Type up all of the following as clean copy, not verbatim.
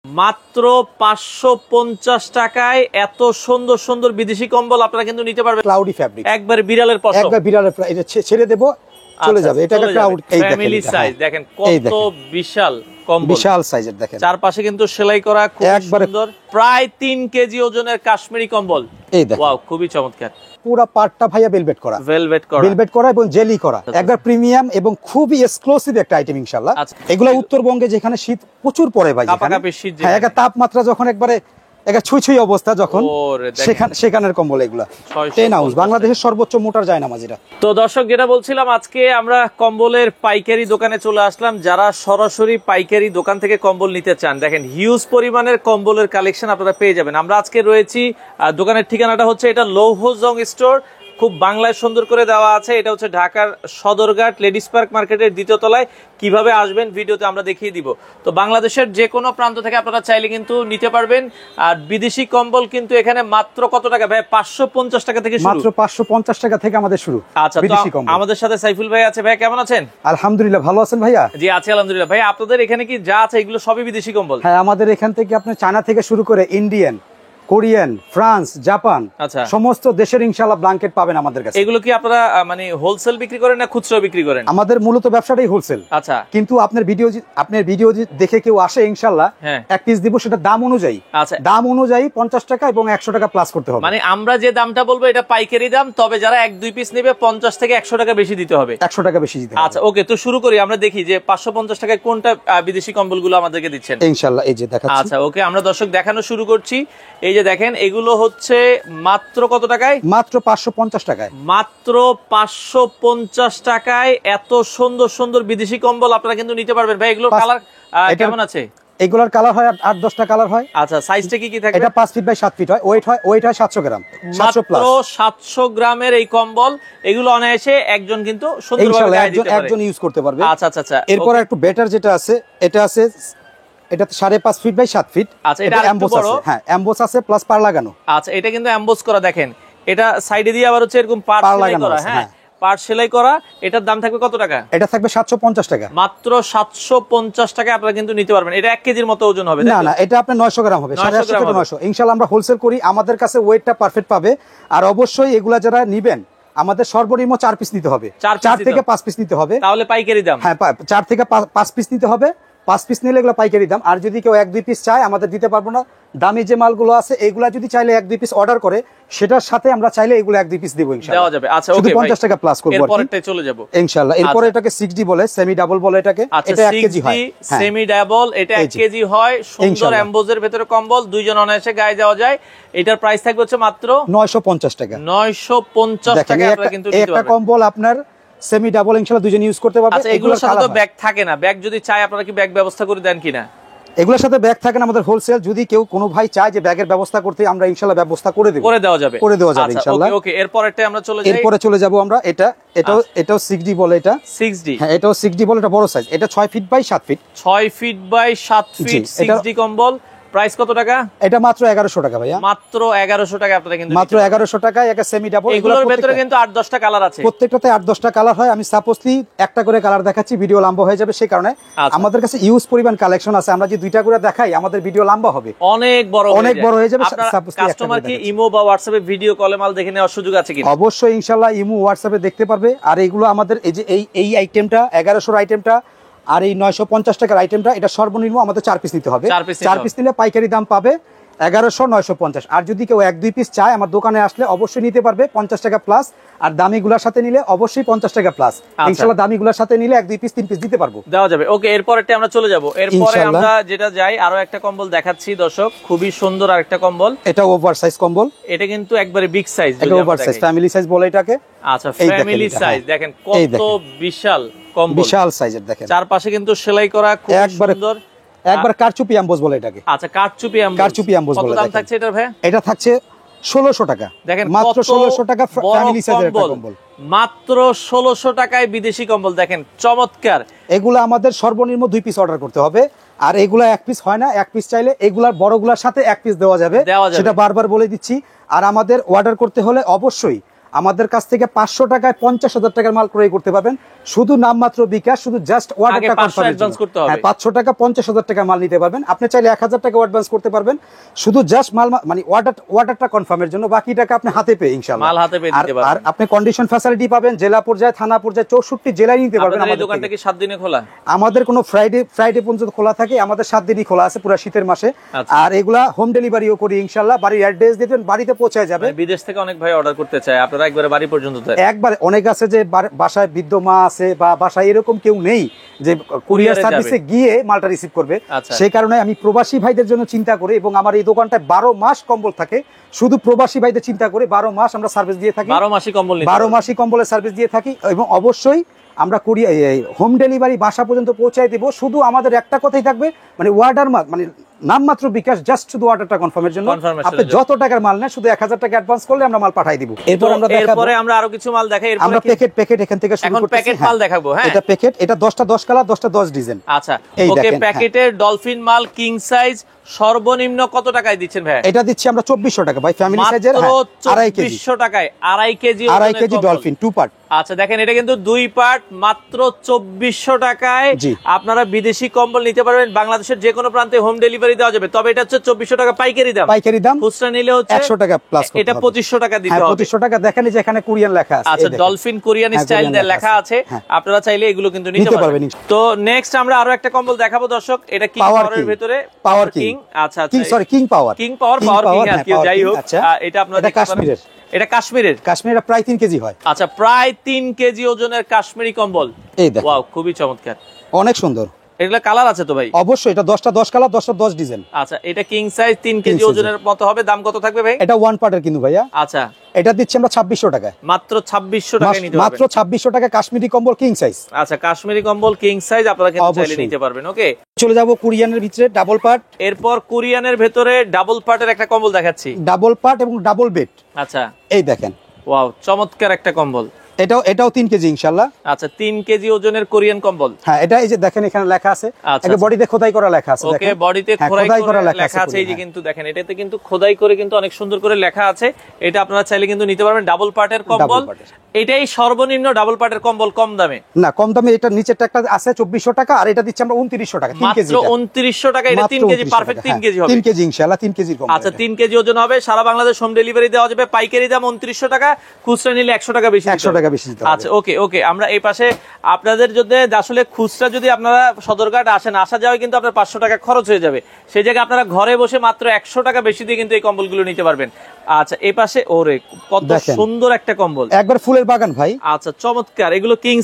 মাত্র 550 টাকায় এত সুন্দর সুন্দর বিদেশি কম্বল আপনারা কিন্তু নিতে পারবেন। ক্লাউডি ফ্যাব্রিক, একবার বিড়ালের পশম, একবার বিড়ালের, এটা ছেড়ে দেব চলে যাবে। এটা একটা ক্লাউড, এই দেখেন ফ্যামিলি সাইজ, দেখেন কত বিশাল কম্বল, বিশাল সাইজের দেখেন। চারপাশে কিন্তু সেলাই করা, খুব সুন্দর, প্রায় 3 কেজি ওজনের কাশ্মীরি কম্বল। এই দেখেন, ওয়াও, খুবই চমৎকার। পুরো পার্টটা ভাইয়া ভেলভেট করা, ভেলভেট করা এবং জেলি করা, একবার প্রিমিয়াম এবং খুবই এক্সক্লুসিভ একটা আইটেম ইনশাআল্লাহ। এগুলো উত্তরবঙ্গে যেখানে শীত প্রচুর পড়ে ভাই, হ্যাঁ, একটা তাপমাত্রা যখন একবারে ছুঁই ছুঁই অবস্থা যখন, সেখানের কম্বল এগুলা 10 আউন্স, বাংলাদেশের সর্বোচ্চ মোটার জায়নামাজ এটা। তো দর্শক, যেটা বলছিলাম, আজকে আমরা কম্বলের পাইকারি দোকানে চলে আসলাম। যারা সরাসরি পাইকারি দোকান থেকে কম্বল নিতে চান, দেখেন হিউজ পরিমাণের কম্বলের কালেকশন আপনারা পেয়ে যাবেন। আমরা আজকে রয়েছি, দোকানের ঠিকানাটা হচ্ছে এটা লৌহজং স্টোর, খুব বাংলায় সুন্দর করে দেওয়া আছে। এটা হচ্ছে ঢাকার সদরঘাট লেডিস পার্ক মার্কেটের 2য় তলায়। কিভাবে আসবেন ভিডিওতে আমরা দেখিয়ে দিব। তো বাংলাদেশের যে কোনো প্রান্ত থেকে আপনারা চাইলে কিন্তু নিতে পারবেন। আর বিদেশি কম্বল কিন্তু এখানে মাত্র কত টাকা ভাই? 550 টাকা থেকে শুরু, মাত্র 550 টাকা থেকে আমাদের শুরু। আচ্ছা, বিদেশি কম্বল। আমাদের সাথে সাইফুল ভাই আছে। ভাই কেমন আছেন? আলহামদুলিল্লাহ, ভালো আছেন ভাইয়া? জি আছি আলহামদুলিল্লাহ। ভাই আপনাদের এখানে কি যা আছে এগুলো সবই বিদেশি কম্বল? হ্যাঁ, আমাদের এখান থেকে আপনি চায়না থেকে শুরু করে ইন্ডিয়ান, কোরিয়ান, ফ্রান্স, জাপান, সমস্ত দেশের ইনশাআল্লাহ ব্ল্যাঙ্কেট পাবেন আমাদের কাছে। এগুলো কি আপনারা মানে হোলসেল বিক্রি করেন না খুচরা বিক্রি করেন? আমাদের মূলত ব্যবসাটাই হোলসেল। আচ্ছা, কিন্তু আপনার ভিডিও দেখে কেউ আসে ইনশাআল্লাহ, এক পিস দিব, সেটা দাম অনুযায়ী, দাম অনুযায়ী 50 টাকা এবং 100 টাকা প্লাস করতে হবে। মানে আমরা যে দামটা বলবো এটা পাইকারি দাম, তবে যারা 1-2 পিস নেবে 50 থেকে 100 টাকা বেশি দিতে হবে। 100 টাকা বেশি দিতে হবে। আচ্ছা, ওকে, তো শুরু করি। আমরা দেখি যে 550 টাকায় কোনটা বিদেশি কম্বলগুলো আমাদেরকে দিচ্ছেন ইনশাআল্লাহ। এই যে দেখাচ্ছি। আচ্ছা, ওকে, আমরা দর্শক দেখানো শুরু করছি। এই যে দেখেন, এগুলো হচ্ছে মাত্র কত টাকায়? মাত্র 550 টাকায়। মাত্র 550 টাকায় এত সুন্দর সুন্দর বিদেশি কম্বল আপনারা কিন্তু নিতে পারবেন। ভাই এগুলোর কালার কেমন আছে? এগুলোর কালার হয় 8-10টা কালার হয়। আচ্ছা, সাইজটা কি কি থাকে? এটা 5 ফিট বাই 7 ফিট হয়, ওয়েট হয় 700 গ্রাম। 700 প্লাস, 700 গ্রামের এই কম্বল, এগুলো অনায়াসে একজন কিন্তু সুন্দরভাবে গায়ে দিতে পারে, একজন ইউজ করতে পারবে। আচ্ছা আচ্ছা আচ্ছা। এরপর একটু বেটার যেটা আছে, এটা আছে, এটা 5.5 ফিট বাই 7 ফিট। আচ্ছা, এটা এমবোস আছে। হ্যাঁ, এমবোস আছে প্লাস পার লাগানো। আচ্ছা, এটা কিন্তু এমবোস করা, দেখেন এটা সাইডে দিয়ে আবার হচ্ছে এরকম পার সেলাই করা। হ্যাঁ, পার সেলাই করা। এটার দাম থাকবে কত টাকা? এটা থাকবে 750 টাকা। মাত্র 750 টাকা আপনারা কিন্তু নিতে পারবেন। এটা 1 কেজির মতো ওজন হবে? না না, এটা আপনার 900 গ্রাম হবে, 850 থেকে 900। ইনশাআল্লাহ আমরা হোলসেল করি, আমাদের কাছে ওয়েটটা পারফেক্ট পাবে। আর অবশ্যই এগুলা যারা নিবেন, আমাদের সর্বনিম্ন 4 পিস নিতে হবে, 4 থেকে 5 পিস নিতে হবে, তাহলে পাইকারি দাম। হ্যাঁ, 4 থেকে 5 পিস নিতে হবে। 5 পিস নিলে এগুলো পাইকারি দাম। আর যদি কেউ 1-2 পিস চায়, আমাদের দিতে পারবো না। দামি যে মালগুলো আছে এগুলা যদি চাইলে 1-2 পিস অর্ডার করে, সেটার সাথে আমরা চাইলে এগুলো 1-2 পিস দিব ইনশাআল্লাহ, দেওয়া যাবে। আচ্ছা, ওকে, 50 টাকা প্লাস করব। এরপরটাই চলে যাব ইনশাআল্লাহ। এরপর এটাকে 6D বলে, সেমি ডাবল বলে এটাকে। এটা 1 কেজি হয়, সেমি ডাবল, এটা 1 কেজি হয়। সুন্দর এমবোজের ভিতরে কম্বল, দুইজন অনায়াসে গায়ে দেওয়া যায়। এটার প্রাইস থাকবে হচ্ছে মাত্র 950 টাকা। 950 টাকা আপনারা কিন্তু নিতে পারবেন। একটা কম্বল আপনার সেমি ডাবল ইনশাআল্লাহ দুইজন ইউজ করতে পারবে। আচ্ছা, এগুলোর সাথে তো ব্যাগ থাকে না? ব্যাগ যদি চাই আপনারা কি ব্যাগ ব্যবস্থা করে দেন কিনা? এগুলোর সাথে ব্যাগ থাকে না আমাদের হোলসেল। যদি কেউ কোনো ভাই চায় যে ব্যাগের ব্যবস্থা করতে, আমরা ইনশাআল্লাহ ব্যবস্থা করে দেব, করে দেওয়া যাবে ইনশাআল্লাহ। ওকে, এরপরটা আমরা চলে যাই। এরপরে চলে যাব আমরা, এটাও 6D বলে। এটা 6D, হ্যাঁ, এটাও 6D বলে। এটা বড় সাইজ, এটা 6 feet by 7 feet. 6 feet by 7 feet 6D কম্বল। প্রাইস কত টাকা? এটা মাত্র 1100 টাকা ভাইয়া। মাত্র 1100 টাকা আপনারা কিন্তু মাত্র 1100 টাকায় একটা সেমি ডাবল। এগুলোর ভিতরে কিন্তু 8-10টা কালার আছে, প্রত্যেকটাতে 8-10টা কালার হয়। আমি সাপোজলি একটা করে কালার দেখাচ্ছি, ভিডিও লম্বা হয়ে যাবে, সেই কারণে আমাদের কাছে ইউজ পরিমাণ কালেকশন আছে। আমরা যে দুইটা করে দেখাই, আমাদের ভিডিও লম্বা হবে, অনেক বড় হয়ে যাবে। কাস্টমার কি ইমো বা হোয়াটসঅ্যাপে ভিডিও কলে মাল দেখে নেওয়ার সুযোগ আছে কি? অবশ্যই ইনশাআল্লাহ, ইমো হোয়াটসঅ্যাপে দেখতে পারবে। আর এইগুলো আমাদের এই যে এই আইটেমটা 1100 আইটেমটা আর এই 950 টাকার আইটেমটা, এটা সর্বনিম্ন আমাদের 4 পিস নিতে হবে। 4 পিস নিলে পাইকারি দাম পাবে 1100, 950। আর যদি কেউ 1-2 পিস চায়, আমার দোকানে আসলে অবশ্যই নিতে পারবে 50 টাকা প্লাস। আর দামিগুলোর সাথে নিলে অবশ্যই 50 টাকা প্লাস। ইনশাআল্লাহ দামিগুলোর সাথে নিলে 1-2 পিস 3 পিস দিতে পারবো, দেওয়া যাবে। ওকে, এরপরটা আমরা চলে যাব। এরপরে আমরা যেটা যাই, আরো একটা কম্বল দেখাচ্ছি দর্শক, খুবই সুন্দর আরেকটা কম্বল। এটা ওভার সাইজ কম্বল। এটা কিন্তু একবারে বিগ সাইজ, এটা ওভার সাইজ, ফ্যামিলি সাইজ বলে এটাকে। আচ্ছা, ফ্যামিলি সাইজ, দেখেন কত বিশাল কম্বল, বিশাল সাইজের। দেখেন চারপাশে কিন্তু সেলাই করা, খুব সুন্দর, একবার কারচুপি এমবোস বলে এটাকে। আচ্ছা, কারচুপি এমবোস বলে। কত দাম থাকছে এটার ভাই? এটা থাকছে 1600 টাকা। দেখেন মাত্র 1600 টাকা ফ্যামিলি সাইজের একটা কম্বল। মাত্র 1600 টাকায় বিদেশি কম্বল, দেখেন চমৎকার। এগুলো আমাদের সর্বনিম্ন 2 পিস অর্ডার করতে হবে। আর এগুলা 1 পিস হয় না, 1 পিস চাইলে এগুলার বড়গুলোর সাথে 1 পিস দেওয়া যাবে, সেটা বারবার বলে দিচ্ছি। আর আমাদের অর্ডার করতে হলে অবশ্যই আমাদের কাছ থেকে 500 টাকায় 50,000 টাকার মাল ক্রয় করতে পারবেন, শুধু নামমাত্র বিকাশ, শুধু জাস্ট অর্ডারটা কনফার্ম করতে হবে। 500 টাকা 50,000 টাকা মাল নিতে পারবেন, আপনি চাইলে 1000 টাকা অ্যাডভান্স করতে পারবেন, শুধু জাস্ট মাল মানে অর্ডারটা কনফার্মের জন্য, বাকি টাকা আপনি হাতে পেয়ে ইনশাআল্লাহ মাল হাতে পেয়ে দিতে পারবেন। আর আপনি কন্ডিশন ফ্যাসিলিটি পাবেন জেলা পর্যায়ে, থানা পর্যায়ে, 64 জেলায় নিতে পারবেন। আমাদের দোকানটা কি 7 দিনে খোলা? আমাদের কোনো ফ্রাইডে পর্যন্ত খোলা থাকে, আমাদের 7 দিনই খোলা আছে পুরো শীতের মাসে। আর এগুলা হোম ডেলিভারিও করি ইনশাআল্লাহ, বাড়ির অ্যাড্রেস দিবেন, বাড়িতে পৌঁছে যাবে। বিদেশ থেকে অনেক ভাই অর্ডার করতে চায়, আপনারা একবারে বাড়ি পর্যন্ত দেন? একবার অনেক আছে যে বাসায় বৃদ্ধ মা আছে বা বাসায় এরকম কেউ নেই যে কুরিয়ার সার্ভিসে গিয়ে মালটা রিসিভ করবে, সেই কারণে আমি প্রবাসী ভাইদের জন্য চিন্তা করি এবং আমার এই দোকানটায় 12 মাস কম্বল থাকে, শুধু প্রবাসী ভাইদের চিন্তা করে 12 মাস আমরা সার্ভিস দিয়ে থাকি। 12 মাসই কম্বল, 12 মাসই কম্বলের সার্ভিস দিয়ে থাকি এবং অবশ্যই আমরা হোম ডেলিভারি বাসা পর্যন্ত পৌঁছায় দিব। শুধু আমাদের একটা কথাই থাকবে, মানে অর্ডার মানে নামমাত্র বিকাশ, জাস্ট শুধু অর্ডারটা কনফার্মের জন্য। আপনি যত টাকার মাল নেন শুধু 1000 টাকা অ্যাডভান্স করলে আমরা মাল পাঠিয়ে দিব। এরপরে আমরা আরো কিছু মাল দেখাই। আমরা প্যাকেট এখান থেকে শুরু করতেছি। প্যাকেট মাল দেখাবো। হ্যাঁ, এটা প্যাকেট, এটা 10টা 10 কালার, 10টা 10 ডিজাইন। আচ্ছা, ওকে। প্যাকেটের ডলফিন মাল কিং সাইজ সর্বনিম্ন কত টাকায় দিচ্ছেন ভাই? এটা দিচ্ছি আমরা 2400 টাকা ভাই, ফ্যামিলি সাইজের 2.5 কেজি। 2400 টাকায় 2.5 কেজি ডলফিন 2 পার্ট। আচ্ছা, দেখেন এটা কিন্তু 2 পার্ট, মাত্র 2400 টাকায় আপনারা বিদেশি কম্বল নিতে পারবেন। বাংলাদেশের যে কোনো প্রান্তে হোম ডেলিভারি দেওয়া যাবে। তবে এটা হচ্ছে 2400 টাকা পাইকারি দাম। খুচরা নিলে হচ্ছে 100 টাকা প্লাস, এটা 2500 টাকা দিতে হবে। 2500 টাকা দেখেন যে এখানে কোরিয়ান লেখা আছে। আচ্ছা, ডলফিন কোরিয়ান স্টাইল লেখা আছে, আপনারা চাইলে এগুলো কিন্তু নিতে পারবেন। তো নেক্সট আমরা আরো একটা কম্বল দেখাবো দর্শক। এটা কিং পাওয়ারের ভিতরে, পাওয়ার কিং। আচ্ছা, কিং পাওয়ার আর কি, যাই হোক। এটা আপনারা কাশ্মীরের, এটা কাশ্মীরের প্রায় 3 কেজি হয়। আচ্ছা, প্রায় 3 কেজি ওজনের কাশ্মীরি কম্বল। এই দেখেন, ওয়াও, খুবই চমৎকার, অনেক সুন্দর। এগুলা কালার আছে তো ভাই? অবশ্যই, এটা 10টা 10 কালার, 10টা 10 ডিজাইন। আচ্ছা, এটা কিং সাইজ 3 কেজি ওজনের মতো হবে। দাম কত থাকবে ভাই? এটা ওয়ান পার্টের কিন্তু ভাইয়া। আচ্ছা, এটা দিচ্ছি আমরা 2600 টাকায়, মাত্র 2600 টাকায় নিতে পারবেন। মাত্র 2600 টাকা কাশ্মীরি কম্বল কিং সাইজ। আচ্ছা, কাশ্মীরি কম্বল কিং সাইজ আপনারা কিন্তু চাইলে নিতে পারবেন। ওকে, চলে যাব কোরিয়ানের ভিতরে ডাবল পার্ট। এরপর কোরিয়ানের ভেতরে ডাবল পার্টের একটা কম্বল দেখাচ্ছি, ডাবল পার্ট এবং ডাবল বেড। আচ্ছা, এই দেখেন, ওয়াও, চমৎকার একটা কম্বল। এটাও 3 কেজি ইনশাআল্লাহ। আচ্ছা, 3 কেজি ওজনের কোরিয়ান কম্বল। হ্যাঁ, এটা এই যে দেখেন এখানে লেখা আছে, আগে বডিতে খোদাই করা লেখা আছে। ওকে, বডিতে খোদাই করা লেখা আছে। এই যে কিন্তু দেখেন, এটাতে কিন্তু খোদাই করে কিন্তু অনেক সুন্দর করে লেখা আছে। এটা আপনারা চাইলে কিন্তু নিতে পারবেন। ডাবল পার্টের কম্বল, এটাই সর্বনিম্ন ডাবল পার্টের কম্বল, কম দামে না। কম দামে এটা নিচেরটা একটা আছে 2400 টাকা, আর এটা দিচ্ছি আমরা 2900 টাকা। 3 কেজি, মাত্র 2900 টাকা। এটা 3 কেজি, পারফেক্ট 3 কেজি হবে। 3 কেজি ইনশাআল্লাহ, 3 কেজির কম। আচ্ছা, 3 কেজি ওজন হবে। সারা বাংলাদেশ হোম ডেলিভারি দেওয়া যাবে। পাইকারি দাম 2900 টাকা, খুচরা নিলে 100 টাকা বেশি, 100 টাকা বেশি দিতে হবে। আচ্ছা, ওকে। আমরা এই পাশে আপনাদের যদি আসলে খুচরা যদি আপনারা সদরঘাট আসেন, আসা যাওয়া কিন্তু আপনার 500 টাকা খরচ হয়ে যাবে। সেই জায়গায় আপনারা ঘরে বসে মাত্র 100 টাকা বেশি দিয়ে কিন্তু এই কম্বলগুলো নিতে পারবেন। আচ্ছা, এই পাশে ওরে কত সুন্দর একটা কম্বল, একবার ফুলের বাগান ভাই। আচ্ছা, চমৎকার। এগুলো কিং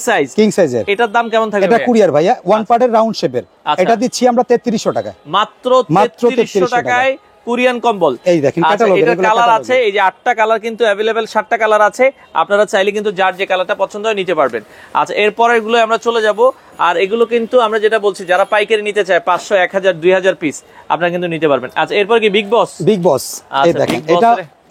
সাইজের। এটার দাম কেমন থাকবে? এটা কুরিয়ার ভাইয়া, ওয়ান পার্টের রাউন্ড শেপের। এটা দিচ্ছি আমরা 3300 টাকায়, মাত্র 3300 টাকায় কোরিয়ান কম্বল। এই দেখেন, এটার কালার আছে, এই যে 8টা কালার কিন্তু अवेलेबल, 7টা কালার আছে। আপনারা চাইলে কিন্তু যার যে কালারটা পছন্দ হয় নিতে পারবেন। আচ্ছা, এরপর এগুলো আমরা চলে যাব। আর এগুলো কিন্তু আমরা যেটা বলছি, যারা পাইকারি নিতে চায় 500, 1000, 2000 পিস আপনারা কিন্তু নিতে পারবেন। আচ্ছা, এরপর কি বিগ বস। এই দেখেন,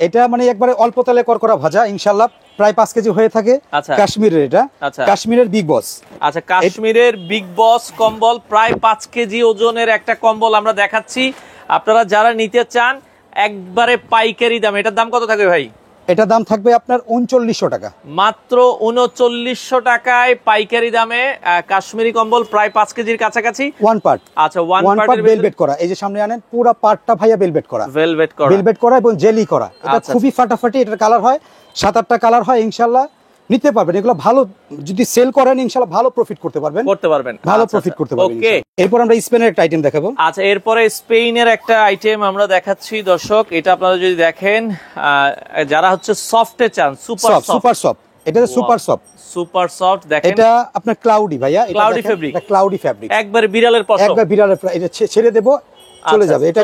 এটা মানে একবারে অল্প তেলে করকরা ভাজা ইনশাআল্লাহ, প্রায় 5 কেজি হয়ে থাকে। কাশ্মীরের, এটা কাশ্মীরের বিগ বস। আচ্ছা, কাশ্মীরের বিগ বস কম্বল, প্রায় 5 কেজি ওজনের একটা কম্বল আমরা দেখাচ্ছি। আপনারা যারা নিতে চান একবারে পাইকারি দাম, এটার দাম কত থাকবে ভাই? এটা দাম থাকবে আপনার 3900 টাকা, মাত্র 3900 টাকায় পাইকারি দামে কাশ্মীরি কম্বল, প্রায় 5 কেজির কাছাকাছি, ওয়ান পার্ট। আচ্ছা, ওয়ান পার্টের ভেলভেট করা। এই যে সামনে আনেন, পুরো পার্টটা ভাইয়া ভেলভেট করা এবং জেলি করা। এটা খুবই ফাটাফাটি। এটার কালার হয় 7-8টা কালার হয় ইনশাআল্লাহ, নিতে পারবেন। এগুলো ভালো যদি সেল করেন ইনশাআল্লাহ ভালো প্রফিট করতে পারবেন। ভালো প্রফিট করতে পারবেন। ওকে, এরপর আমরা স্পেনের একটা আইটেম দেখাবো। আচ্ছা, এরপরে স্পেনের একটা আইটেম আমরা দেখাচ্ছি দর্শক। এটা আপনারা যদি দেখেন, যারা হচ্ছে সফটে চান, সুপার সফট, এটা সুপার সফট দেখেন। এটা আপনার ক্লাউডি ভাইয়া, ক্লাউডি ফেব্রিক, একবারে বিড়ালের পশম, এটা ছেড়ে দেব, চলে যাবে। এটা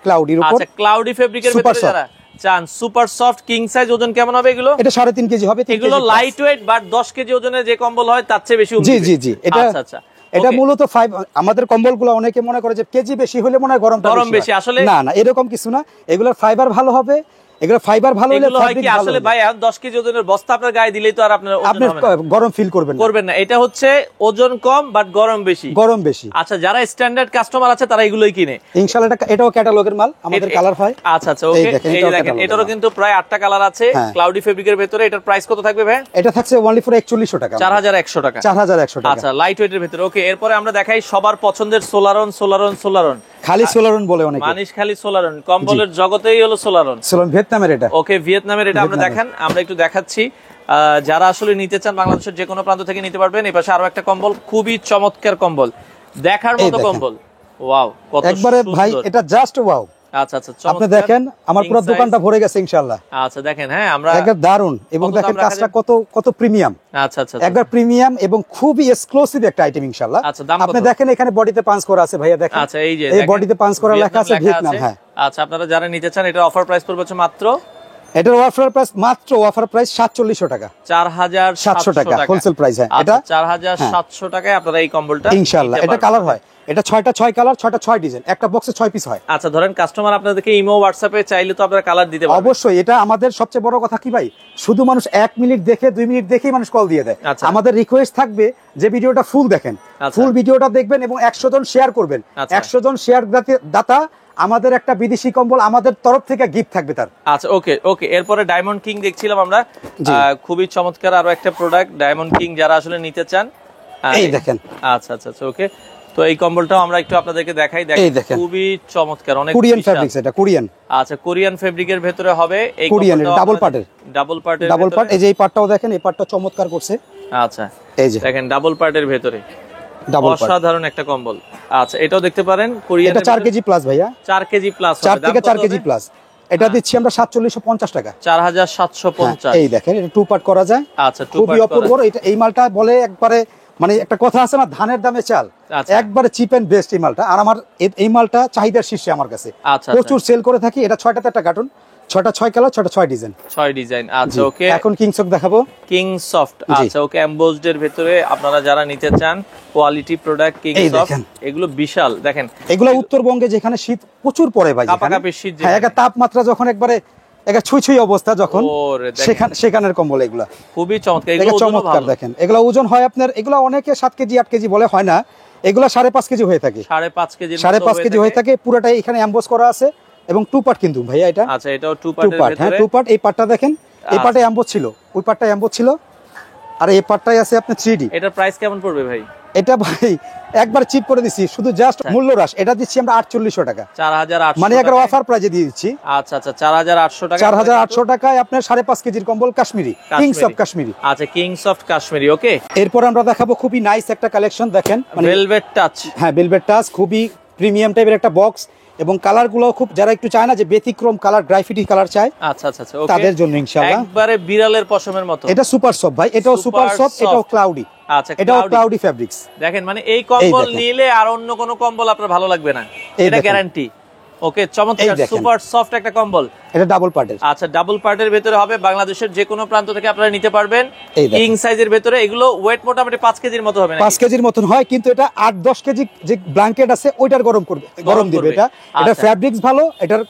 ক্লাউডির উপর। আচ্ছা, ক্লাউডি ফেব্রিকের ভিতরে যারা চান সুপার সফট কিং সাইজ, ওজন কেমন হবে এগুলো? এটা 3.5 কেজি হবে। এগুলো লাইট ওয়েট, বাট 10 কেজি ওজনের যে কম্বল হয় তার চেয়ে বেশি। জি। আচ্ছা, এটা মূলত আমাদের কম্বলগুলো অনেকে মনে করে যে কেজি বেশি হলে মনে হয় গরম বেশি। আসলে না, এরকম কিছু না। এগুলোর ফাইবার ভালো হবে এগুলো ফাইবার ভালো হলে এগুলো হয় কি আসলে ভাই এখন 10 কেজি ওজনের বস্তা আপনার গায়ে দিলেই তো আর আপনার ওজন আপনি হবে না। গরম ফিল করবেন না এটা হচ্ছে ওজন কম বাট গরম বেশি। আচ্ছা যারা স্ট্যান্ডার্ড কাস্টমার আছে তারা এগুলোই কিনে ইনশাআল্লাহ। এটাও ক্যাটালগের মাল, আমাদের কালার হয়। আচ্ছা ওকে, এই দেখেন এটারও কিন্তু প্রায় 8টা কালার আছে ক্লাউডি ফেব্রিকের ভিতরে। এটার প্রাইস কত থাকবে ভাই? এটা থাকছে অনলি ফর 4100 টাকা, 4100 টাকা। 4100 টাকা। আচ্ছা লাইট ওয়েটের ভিতরে। ওকে, এরপরে আমরা দেখাই সবার পছন্দের সোলারন। খালি সোলারন বলে অনেকে, মানিশ খালি সোলারন, কম্বলের জগতেই হলো সোলারন। ভিয়েতনামের এটা। ওকে, ভিয়েতনামের এটা আমরা দেখেন, আমরা একটু দেখাচ্ছি। যারা আসলে নিতে চান বাংলাদেশের যে কোনো প্রান্ত থেকে নিতে পারবেন। এই পাশে আরো একটা কম্বল, খুবই চমৎকার কম্বল, দেখার মতো কম্বল। ওয়াও, কত একবারে ভাই এটা জাস্ট ওয়াও। আচ্ছা আপনি দেখেন আমার পুরো দোকানটা ভরে গেছে ইনশাআল্লাহ। আচ্ছা দেখেন, হ্যাঁ আমরা একদম দারুন, এবং দেখেন কাজটা কত প্রিমিয়াম। আচ্ছা একবার প্রিমিয়াম এবং খুবই এক্সক্লুসিভ একটা আইটেম ইনশাআল্লাহ। আপনি দেখেন এখানে বডিতে পাঞ্চ করা আছে ভাইয়া, দেখেন। আচ্ছা এই যে এই বডিতে পাঞ্চ করা লেখা আছে ভিয়েতনাম। হ্যাঁ আচ্ছা, আপনারা যারা নিতে চান এটার অফার প্রাইস পড়বে মাত্র, এটার অফার প্রাইস 4700 টাকা, 4700 টাকা হোলসেল প্রাইস। হ্যাঁ এটা 4700 টাকায় আপনারা এই কম্বলটা ইনশাআল্লাহ। এটা কালার হয়, এটা 6টা 6 কালার, 6টা 6 ডিজাইন, একটা বক্সে 6 পিস হয়। আচ্ছা ধরেন কাস্টমার আপনাদেরকে ইমো হোয়াটসঅ্যাপে চাইলে তো আপনারা কালার দিতে পারবেন। অবশ্যই, এটা আমাদের সবচেয়ে বড় কথা কি ভাই, শুধু মানুষ 1 মিনিট দেখে 2 মিনিট দেখেই মানুষ কল দিয়ে দেয়। আমাদের রিকোয়েস্ট থাকবে যে ভিডিওটা ফুল দেখেন, ফুল ভিডিওটা দেখবেন এবং 100 জন শেয়ার করবেন। 100 জন শেয়ার দাতা আমাদের একটা বিদেশি কম্বল আমাদের তরফ থেকে গিফট থাকবে তার। আচ্ছা ওকে, এরপরে ডায়মন্ড কিং দেখছিলাম আমরা, খুবই চমৎকার আরো একটা প্রোডাক্ট ডায়মন্ড কিং, যারা আসলে নিতে চান এই দেখেন। আচ্ছা ওকে, তো এই কম্বলটাও আমরা একটু আপনাদেরকে দেখাই। দেখেন খুবই চমৎকার, অনেক কোরিয়ান ফেব্রিক্স, এটা কোরিয়ান। আচ্ছা কোরিয়ান ফেব্রিকের ভিতরে হবে এই কোরিয়ান, ডাবল পার্ট। এই যে এই পার্টটাও দেখেন, এই পার্টটা চমৎকার করছে। আচ্ছা এই যে দেখেন ডাবল পার্টের ভিতরে অসাধারণ একটা কম্বল। আচ্ছা এটাও দেখতে পারেন কোরিয়ান, এটা 4 কেজি প্লাস ভাইয়া, 4 কেজি প্লাস, 4 থেকে 4 কেজি প্লাস। এটা দিচ্ছি আমরা 4750 টাকা, 4750। এই দেখেন এটা টু পার্ট করা যায়। আচ্ছা খুবই অপূর্ব। এটা এই মালটা বলে একবারে, মানে একটা কথা আছে না, ধানের দামে চাল, একবারে চিপ এন্ড বেস্ট এই মালটা। আর আমার এই মালটা চাহিদার শীর্ষে আমার কাছে, প্রচুর সেল করে থাকি। এটা 6টাতে একটা কার্টুন, 6টা 6 কালার, 6টা 6 ডিজাইন। আচ্ছা ওকে, এখন কিং সফট দেখাবো। কিং সফট, আচ্ছা ওকে, এমবোসড এর ভিতরে আপনারা যারা নিতে চান কোয়ালিটি প্রোডাক্ট কিং সফট, এগুলো বিশাল। দেখেন এগুলো উত্তরবঙ্গে যেখানে শীত প্রচুর পড়ে ভাই, যেখানে তাপমাত্রা যখন একবারে ছুঁই অবস্থা, যখন সেখানের কম্বল এগুলা খুবই চমৎকার। চমৎকার দেখেন, এগুলা ওজন হয় আপনার, এগুলা অনেকে 7 কেজি 8 কেজি বলে, হয় না, এগুলা 5.5 কেজি হয়ে থাকে, 5.5 কেজি হয়ে থাকে। পুরোটাই এখানে এমবোস করা আছে এবং টু পার্ট কিন্তু ভাইয়া এটা। আচ্ছা এটাও টু পার্ট। হ্যাঁ টু পার্ট। এই পার্টটা দেখেন, এই পার্টে এমবোস ছিল, ওই পার্টটা এমবোস ছিল, আর এই পার্টটাই আছে আপনার 3D। এটার প্রাইস কেমন পড়বে ভাই? এটা ভাই একবার চিপ করে দিচ্ছি, শুধু জাস্ট মূল্য হ্রাস। এটা দিচ্ছি আমরা 4800 টাকা, 4800, মানে একটা অফার প্রাইজে দিয়ে দিচ্ছি। আচ্ছা 4800 টাকা, 4800 টাকায় আপনার 5.5 কেজির কম্বল কাশ্মীরি, কিং সফট কাশ্মীরি। আচ্ছা কিং সফট কাশ্মীরি। ওকে, এরপর আমরা দেখাবো খুবই নাইস একটা কালেকশন। দেখেন ভেলভেট টাচ। হ্যাঁ ভেলভেট টাচ, খুবই প্রিমিয়াম টাইপের একটা বক্স, এবং কালার গুলো খুব, যারা একটু চায় না যে ব্যতিক্রম কালার, গ্রাফিটি কালার চায়, আচ্ছা ওকে, তাদের জন্য ইনশাআল্লাহ। একবারে বিড়ালের পশমের মতো। এটা সুপার সফট ভাই, এটাও সুপার সফট, এটাও ক্লাউডি। আচ্ছা এটাও ক্লাউডি ফেব্রিক্স। দেখেন মানে এই কম্বল নিলে আর অন্য কোনো কম্বল আপনার ভালো লাগবে না, এটা গ্যারান্টি। ওকে চমৎকার, সুপার সফট একটা কম্বল। এটা ডাবল পার্টের। আচ্ছা ডাবল পার্টের ভিতরে হবে, বাংলাদেশের যে কোনো প্রান্ত থেকে আপনারা নিতে পারবেন। কিং সাইজের ভিতরে এগুলো ওয়েট মোটামুটি 5 কেজির মতো হবে না, 5 কেজির মতন হয়, কিন্তু এটা 8-10 কেজি যে ব্ল্যাঙ্কেট আছে ওইটার গরম দিবে। এটা ফেব্রিক্স ভালো, এটার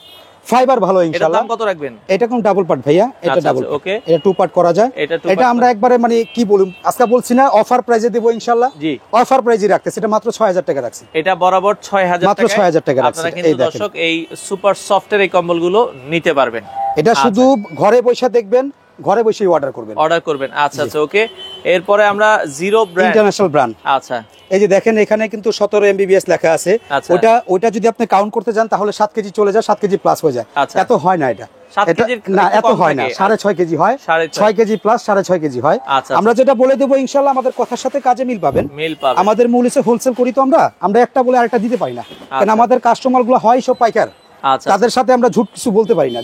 ফাইবার ভালো ইনশাআল্লাহ। দাম কত রাখবেন? এটা কোন ডাবল পার্ট ভাইয়া, এটা ডাবল। ওকে, এটা টু পার্ট করা যায়। এটা আমরা একবারে মানে কি বলুম, আজকে বলছি না অফার প্রাইজে দেব ইনশাআল্লাহ। জি অফার প্রাইজে রাখতেছি, এটা মাত্র 6000 টাকা রাখছি। এটা বরাবর 6000 টাকা, মাত্র 6000 টাকা রাখছি। আপনারা কিন্তু দর্শক এই সুপার সফটের এই কম্বলগুলো নিতে পারবেন। এটা শুধু ঘরে বসে দেখবেন, ঘরে বসেই অর্ডার করবেন। আচ্ছা ওকে, এরপরে আমরা জিরো ব্র্যান্ড, ইন্টারন্যাশনাল ব্র্যান্ড। আচ্ছা এই যে দেখেন এখানে কিন্তু 17 MBBS লেখা আছে। ওটা যদি আপনি কাউন্ট করতে যান তাহলে 7 কেজি চলে যায়, 7 কেজি প্লাস হয়ে যায়। এত হয় না, এটা না এত হয় না, 6.5 কেজি হয়, 6 কেজি প্লাস 6.5 কেজি হয়। আমরা যেটা বলে দেবো ইনশাআল্লাহ, আমাদের কথার সাথে কাজে মিল পাবেন। আমাদের মূল হচ্ছে হোলসেল করি, তো আমরা একটা বলে আরেকটা দিতে পারি না, কারণ আমাদের কাস্টমার গুলো হয় সব পাইকার। তাদের সাথে আমরা ঝুট কিছু বলতে পারি না,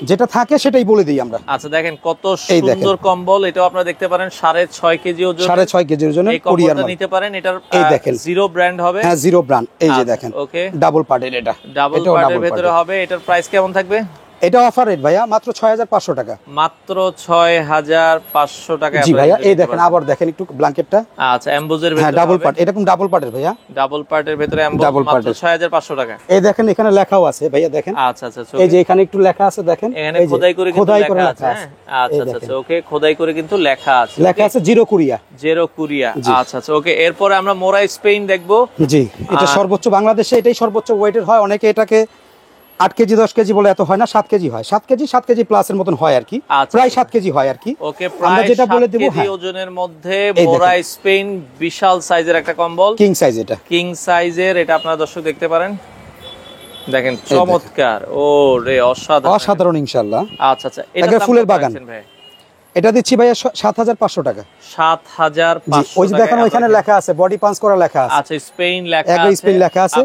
যেটা থাকে সেটাই বলে দিই আমরা। আচ্ছা দেখেন কত সুন্দর কম্বল, এটাও আপনারা দেখতে পারেন 6.5 কেজি ওজন, 6.5 কেজি ওজন কোরিয়ার মাল নিতে পারেন। এটার এই দেখেন জিরো ব্র্যান্ড হবে। হ্যাঁ জিরো ব্র্যান্ড, এই যে দেখেন। ওকে ডাবল পার্টের, এটা ডাবল পার্টের ভিতরে হবে। এটার প্রাইস কেমন থাকবে? এটা অফার রেট ভাইয়া, মাত্র 6500 টাকা। মাত্র 6500 টাকা। জি ভাইয়া, এই দেখেন, আবার দেখেন একটু ব্ল্যাঙ্কেটটা। আচ্ছা, এমবোজের ভিতরে, হ্যাঁ ডাবল পার্ট, এরকম ডাবল পার্টের ভাইয়া, ডাবল পার্টের ভিতরে এমবোজ, মাত্র 6500 টাকা। এই দেখেন এখানে লেখাও আছে ভাইয়া, দেখেন। আচ্ছা আচ্ছা, এই যে এখানে একটু লেখা আছে, দেখেন এখানে খোদাই করে কিন্তু লেখা আছে। আচ্ছা আচ্ছা, ওকে, খোদাই করে কিন্তু লেখা আছে, লেখা আছে জিরো কোরিয়া। Zero Korea. আচ্ছা আচ্ছা, ওকে। এরপরে আমরা মোরা স্পেন দেখবো। জি, এটা সর্বোচ্চ বাংলাদেশে এটাই সর্বোচ্চ ওয়েটের হয়। অনেকে এটাকে 8 কেজি 10 কেজি বলে, এত হয় না, 7 কেজি হয়, 7 কেজি প্লাসের মতন হয় আর কি, প্রায় 7 কেজি হয় আর কি। ওকে, আমরা যেটা বলে দেব, হ্যাঁ, ওজনের মধ্যে মোরা স্পেন বিশাল সাইজের একটা কম্বল, কিং সাইজ। এটা কিং সাইজের, এটা আপনারা দর্শক দেখতে পারেন, দেখেন, চমৎকার। ও রে, অসাধারণ ইনশাআল্লাহ। আচ্ছা আচ্ছা, এটা ফুলের বাগান, এটা দিচ্ছি ভাইয়া 7500 টাকা। 7500। ওই যে দেখেন ওইখানে লেখা আছে, বডি পাঞ্চ করা লেখা আছে। আচ্ছা, স্পেন লেখা আছে, স্পেন লেখা আছে।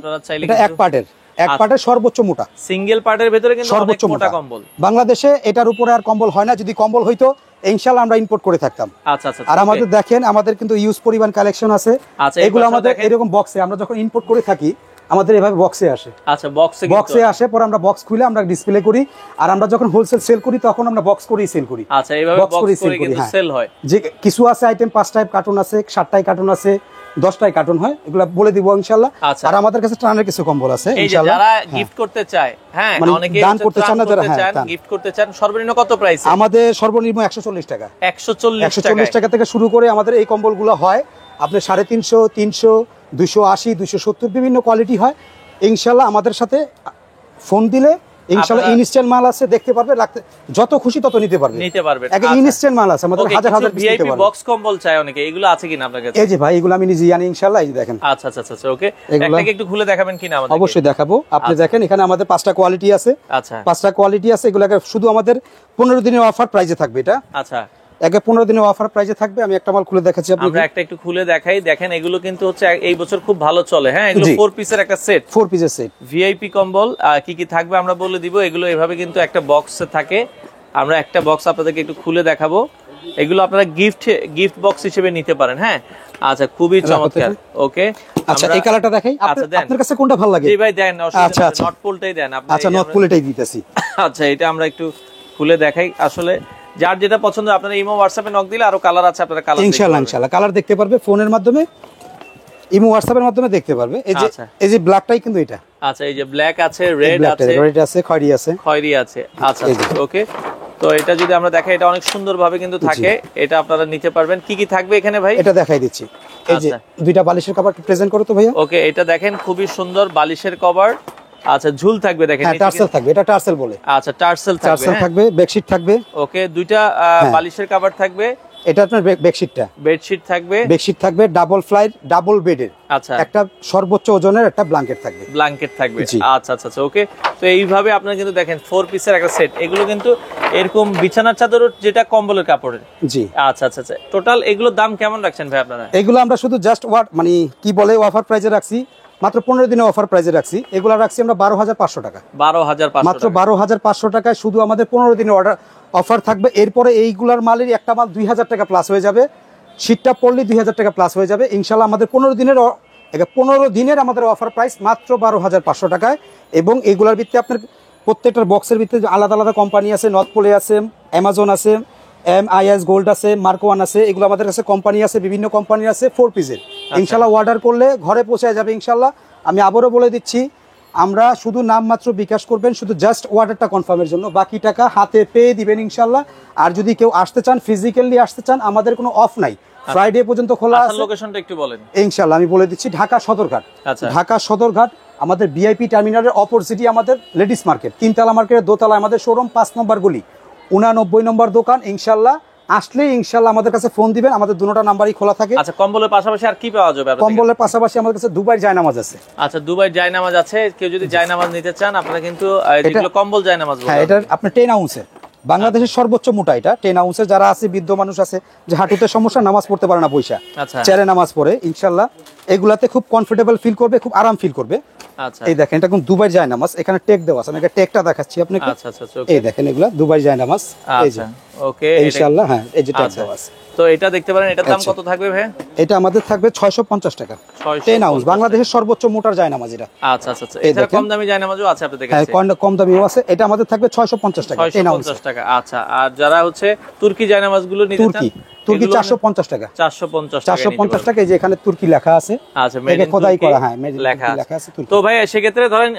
এটা এক পার্টের সর্বোচ্চ মোটা, সিঙ্গেল পার্টের ভিতরে কিন্তু অনেক মোটা কম্বল। বাংলাদেশে এটার উপরে আর কম্বল হয় না, যদি কম্বল হইতো ইনশাআল্লাহ আমরা ইম্পোর্ট করে থাকতাম। আচ্ছা আচ্ছা, আর আমাদের দেখেন, আমাদের কিন্তু ইউজ পরিমাণ কালেকশন আছে। এগুলো আমাদের এরকম বক্সে, আমরা যখন ইম্পোর্ট করে থাকি আমাদের এভাবে বক্সে আসে। আচ্ছা, বক্সে আসে, পরে আমরা বক্স খুলে আমরা ডিসপ্লে করি, আর আমরা যখন হোলসেল সেল করি তখন আমরা বক্স করেই সেল করি। আচ্ছা, এইভাবে বক্স করে কিন্তু সেল হয়। যে কিছু আছে আইটেম 5টায় কার্টুন আছে, 7টায় কার্টুন আছে, 10টায় কার্টুন হয়, এগুলা বলে দিব ইনশাআল্লাহ। আর আমাদের কাছে টানের কিছু কম্বল আছে ইনশাআল্লাহ। যারা গিফট করতে চায়, হ্যাঁ, অনেকে দান করতে চান না, যারা গিফট করতে চান, সর্বনিম্ন কত প্রাইস? আমাদের সর্বনিম্ন 140 টাকা। 140 টাকা থেকে শুরু করে আমাদের এই কম্বলগুলো হয় আপনি 350, 300, 280, 270 বিভিন্ন কোয়ালিটি হয় ইনশাআল্লাহ। আমাদের সাথে ফোন দিলে ইনশাআল্লাহ ইনস্ট্যান্ট মাল আছে, দেখতে পারবে, যত খুশি তত নিতে পারবে। আগে ইনস্ট্যান্ট মাল আছে আমাদের, হাজার হাজার পিস নিতে পারবে। বক্স কম্বল চাই অনেকে, এগুলো আছে কিনা আপনার কাছে? এই যে ভাই, এগুলো আমি নিজে জানি ইনশাআল্লাহ, এই যে দেখেন। আচ্ছা আচ্ছা আচ্ছা, ওকে, একটাকে একটু খুলে দেখাবেন কিনা আমাদের? অবশ্যই দেখাবো। আপনি দেখেন, এখানে আমাদের 5টা কোয়ালিটি আছে। আচ্ছা, 5টা কোয়ালিটি আছে, এগুলোকে শুধু আমাদের 15 দিনের অফার প্রাইসে থাকবে এটা। আচ্ছা, আগে 15 দিনের অফার প্রাইসে থাকবে। আমি একটা মাল খুলে দেখাচ্ছি আপনাদের, আমরা একটা একটু খুলে দেখাই। দেখেন, এগুলো কিন্তু হচ্ছে এই বছর খুব ভালো চলে। হ্যাঁ, এগুলো 4 পিসের একটা সেট, 4 পিসের সেট ভিআইপি কম্বল। কি কি থাকবে আমরা বলে দিব। এগুলো এভাবে কিন্তু একটা বক্সে থাকে। আমরা একটা বক্স আপনাদেরকে একটু খুলে দেখাবো। এগুলো আপনারা গিফট বক্স হিসেবে নিতে পারেন। হ্যাঁ, আচ্ছা, খুবই চমৎকার। ওকে, আচ্ছা, এই কালারটা দেখাই। আপনার কাছে কোনটা ভালো লাগে? জি ভাই, দেন, আচ্ছা, নট পোলটাই দেন আপনি। আচ্ছা, নট পোলটাই দিতেছি। আচ্ছা, এটা আমরা একটু খুলে দেখাই। আসলে যার যেটা পছন্দ আপনারা ইমো হোয়াটসঅ্যাপে নক দিলে আরো কালার আছে, আপনারা কালার ইনশাআল্লাহ কালার দেখতে পারবে ফোনের মাধ্যমে, ইমো হোয়াটসঅ্যাপের মাধ্যমে দেখতে পারবে। এই যে ব্ল্যাকটাই কিন্তু এটা। আচ্ছা, এই যে ব্ল্যাক আছে, রেড আছে, খয়েরি আছে। আচ্ছা, ওকে। তো এটা যদি আমরা দেখাই, এটা অনেক সুন্দরভাবে কিন্তু থাকে, এটা আপনারা নিতে পারবেন। কি কি থাকবে এখানে ভাই? এটা দেখাই দিচ্ছি। এই যে দুইটা বালিশের কভার প্রেজেন্ট করো তো ভাইয়া। ওকে, এটা দেখেন, খুবই সুন্দর বালিশের কভার। আচ্ছা, ঝুল থাকবে, দেখেন, টার্সেল থাকবে, এটা টার্সেল বলে। আচ্ছা, টার্সেল থাকবে, বেডশিট থাকবে। ওকে, দুইটা বালিশের কভার থাকবে। এটা আপনার বেডশিট থাকবে ডাবল ফ্লাইট, ডাবল বেডের। আচ্ছা, একটা সর্বোচ্চ ওজনের একটা ব্ল্যাঙ্কেট থাকবে। আচ্ছা আচ্ছা আচ্ছা, ওকে। তো এইভাবে আপনারা কিন্তু দেখেন 4 পিসের একটা সেট। এগুলো কিন্তু এরকম বিছানার চাদর, যেটা কম্বলের কাপড়ের। জি, আচ্ছা আচ্ছা আচ্ছা। টোটাল এগুলোর দাম কেমন রাখছেন ভাই আপনারা? এগুলো আমরা শুধু জাস্ট মানে কি বলে, অফার প্রাইসে রাখছি, মাত্র 15 দিনের অফার প্রাইসে রাখছি। এগুলো রাখছি আমরা 12500 টাকা। 12500, মাত্র 12500 টাকায় শুধু আমাদের 15 দিনের অফার থাকবে। এরপরে এইগুলার মালের একটা মাল 2000 টাকা প্লাস হয়ে যাবে, শীতটা পড়লে 2000 টাকা প্লাস হয়ে যাবে ইনশাআল্লাহ। আমাদের 15 দিনের আমাদের অফার প্রাইস মাত্র 12500 টাকায়। এবং এগুলার ভিত্তিতে আপনার প্রত্যেকটার বক্সের ভিত্তিতে আলাদা আলাদা কোম্পানি আছে, নর্থ পোলে আছে, অ্যামাজন আছে, MIS গোল্ড আছে, মার্ক ওয়ান আছে, এগুলো আমাদের কাছে কোম্পানি আছে, বিভিন্ন কোম্পানি আছে 4 পিসের। ইনশাআল্লাহ অর্ডার করলে ঘরে পৌঁছে যাবে ইনশাআল্লাহ। আমি আবারও বলে দিচ্ছি, আমরা শুধু নামমাত্র বিকাশ করবেন, শুধু জাস্ট অর্ডারটা কনফার্মের জন্য, বাকি টাকা হাতে পেয়ে দিবেন ইনশাআল্লাহ। আর যদি কেউ আসতে চান, ফিজিক্যালি আসতে চান, আমাদের কোনো অফ নাই, ফ্রাইডে পর্যন্ত খোলা আছে। লোকেশনটা একটু বলেন ইনশাআল্লাহ। আমি বলে দিচ্ছি, ঢাকা সদরঘাট। ঢাকা সদরঘাট আমাদের VIP টার্মিনালের অপোজিটে আমাদের লেডিস মার্কেট, 3তলা মার্কেটের 2তলা আমাদের শোরুম, 5 নম্বর গলি, 89 নম্বর দোকান। ইনশাআল্লাহ আসলে ইনশাআল্লাহ আমাদের কাছে ফোন দিবেন, আমাদের দুটোটা নাম্বারই খোলা থাকে। আচ্ছা, কম্বলের পাশাপাশি আর কি পাওয়া যাবে? কম্বলের পাশাপাশি আমাদের কাছে দুবাই জায়নামাজ আছে। আচ্ছা, দুবাই জায়নামাজ আছে। কেউ যদি জায়নামাজ নিতে চান, আপনারা কিন্তু যেগুলো কম্বল জায়নামাজ বলে, হ্যাঁ, এটা আপনি 10 আউন্সের, বাংলাদেশের সর্বোচ্চ মোটা এটা 10 আউন্সের। যারা আছে, বৃদ্ধ মানুষ আছে যে হাঁটুতে সমস্যা, নামাজ পড়তে পারে না বৈশা, চেয়ারে নামাজ পড়ে, ইনশাআল্লাহ এগুলাতে খুব কমফোর্টেবল ফিল করবে, খুব আরাম ফিল করবে। আচ্ছা, এই দেখেন, এটা কোন দুবাই জায়নামাজ, এখানে টেক দেওয়া আছে, আমি একটা টেকটা দেখাচ্ছি আপনাকে। আচ্ছা আচ্ছা, এই দেখেন, এগুলা দুবাই জায়নামাজ। এই যে ওকে ইনশাআল্লাহ। হ্যাঁ, এই যে ট্যাগ দেওয়া আছে। তো এটা দেখতে পারেন, এটার দাম কত থাকবে ভাই? এটা আমাদের থাকবে 650 টাকা। 10 আউন্স, বাংলাদেশের সর্বোচ্চ মোটর জায়নামাজ এটা। আচ্ছা আচ্ছা আচ্ছা, এটা কম দামি জায়নামাজও আছে আপনাদের কাছে? হ্যাঁ, কম দামিও আছে। এটা আমাদের থাকবে 650 টাকা, 10 আউন্স টাকা। আচ্ছা, আর যারা হচ্ছে তুর্কি জায়নামাজগুলো নিতে চান, তুর্কি 450 টাকা। 450 টাকা। এই যে এখানে তুর্কি লেখা আছে। আচ্ছা, মেড ইন খোদাই করা। হ্যাঁ, লেখা আছে তুর্কি। তো ভাই সেক্ষেত্রে ধরেন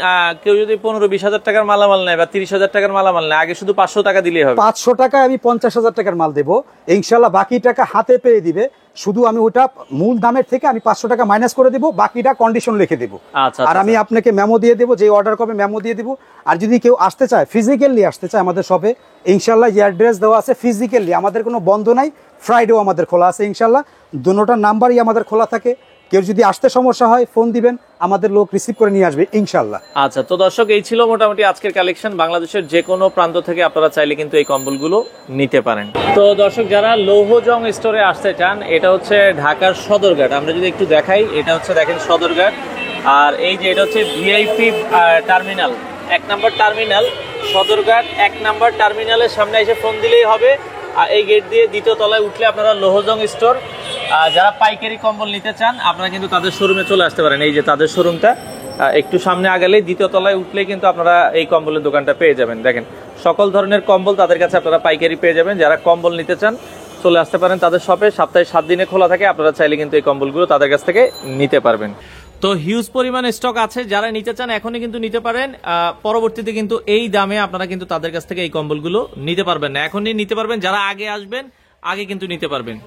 কেউ যদি 15-20 হাজার টাকার মালামাল নেয় বা 30 হাজার টাকার মালামাল নেয়, আগে শুধু 500 টাকা দিলেই হবে? 500 টাকা আমি 50 হাজার টাকার মাল দেবো ইনশাআল্লাহ। বাকি টাকা হাতে পেয়ে দিবে। শুধু আমি ওটা মূল দামের থেকে আমি 500 টাকা মাইনাস করে দেবো, বাকিটা কন্ডিশন লিখে দেবো। আর আমি আপনাকে মেমো দিয়ে দেবো, যে অর্ডার করবে মেমো দিয়ে দেবো। আর যদি কেউ আসতে চায়, ফিজিক্যালি আসতে চায় আমাদের শপে, ইনশাআল্লাহ যে অ্যাড্রেস দেওয়া আছে ফিজিক্যালি, আমাদের কোনো বন্ধ নাই, ফ্রাইডেও আমাদের খোলা আছে ইনশাআল্লাহ। দুটোটার নাম্বারই আমাদের খোলা থাকে। কেউ যদি আসতে সমস্যা হয় ফোন দিবেন, আমাদের লোক রিসিভ করে নিয়ে আসবে ইনশাআল্লাহ। আচ্ছা, তো দর্শক এই ছিল মোটামুটি আজকের কালেকশন। বাংলাদেশের যে কোনো প্রান্ত থেকে আপনারা চাইলে কিন্তু এই কম্বলগুলো নিতে পারেন। তো দর্শক, যারা লৌহজং স্টোরে আসতে চান, এটা হচ্ছে ঢাকার সদরঘাট। আমরা যদি একটু দেখাই, এটা হচ্ছে দেখেন সদরঘাট। আর এই যে এটা হচ্ছে ভিআইপি টার্মিনাল, 1 নম্বর টার্মিনাল সদরঘাট। 1 নম্বর টার্মিনালের সামনে এসে ফোন দিলেই হবে। আর এই গেট দিয়ে 2য় তলায় উঠলে আপনারা লৌহজং স্টোর। যারা পাইকারি কম্বল নিতে চান, আপনারা কিন্তু তাদের শোরুমে চলে আসতে পারেন। এই যে তাদের শোরুমটা, একটু সামনে আগেলেই 2য় তলায় উঠলেই কিন্তু আপনারা এই কম্বলের দোকানটা পেয়ে যাবেন। দেখেন, সকল ধরনের কম্বল তাদের কাছে আপনারা পাইকারি পেয়ে যাবেন। যারা কম্বল নিতে চান চলে আসতে পারেন তাদের শপে। সপ্তাহে 7 দিনে খোলা থাকে। আপনারা চাইলে কিন্তু এই কম্বলগুলো তাদের কাছ থেকে নিতে পারবেন। তো হিউজ পরিমাণ স্টক আছে, যারা নিতে চান এখনই কিন্তু নিতে পারেন। পরবর্তীতে কিন্তু এই দামে আপনারা কিন্তু তাদের কাছ থেকে এই কম্বলগুলো নিতে পারবেন না, এখনই নিতে পারবেন। যারা আগে আসবেন আগে কিন্তু নিতে পারবেন।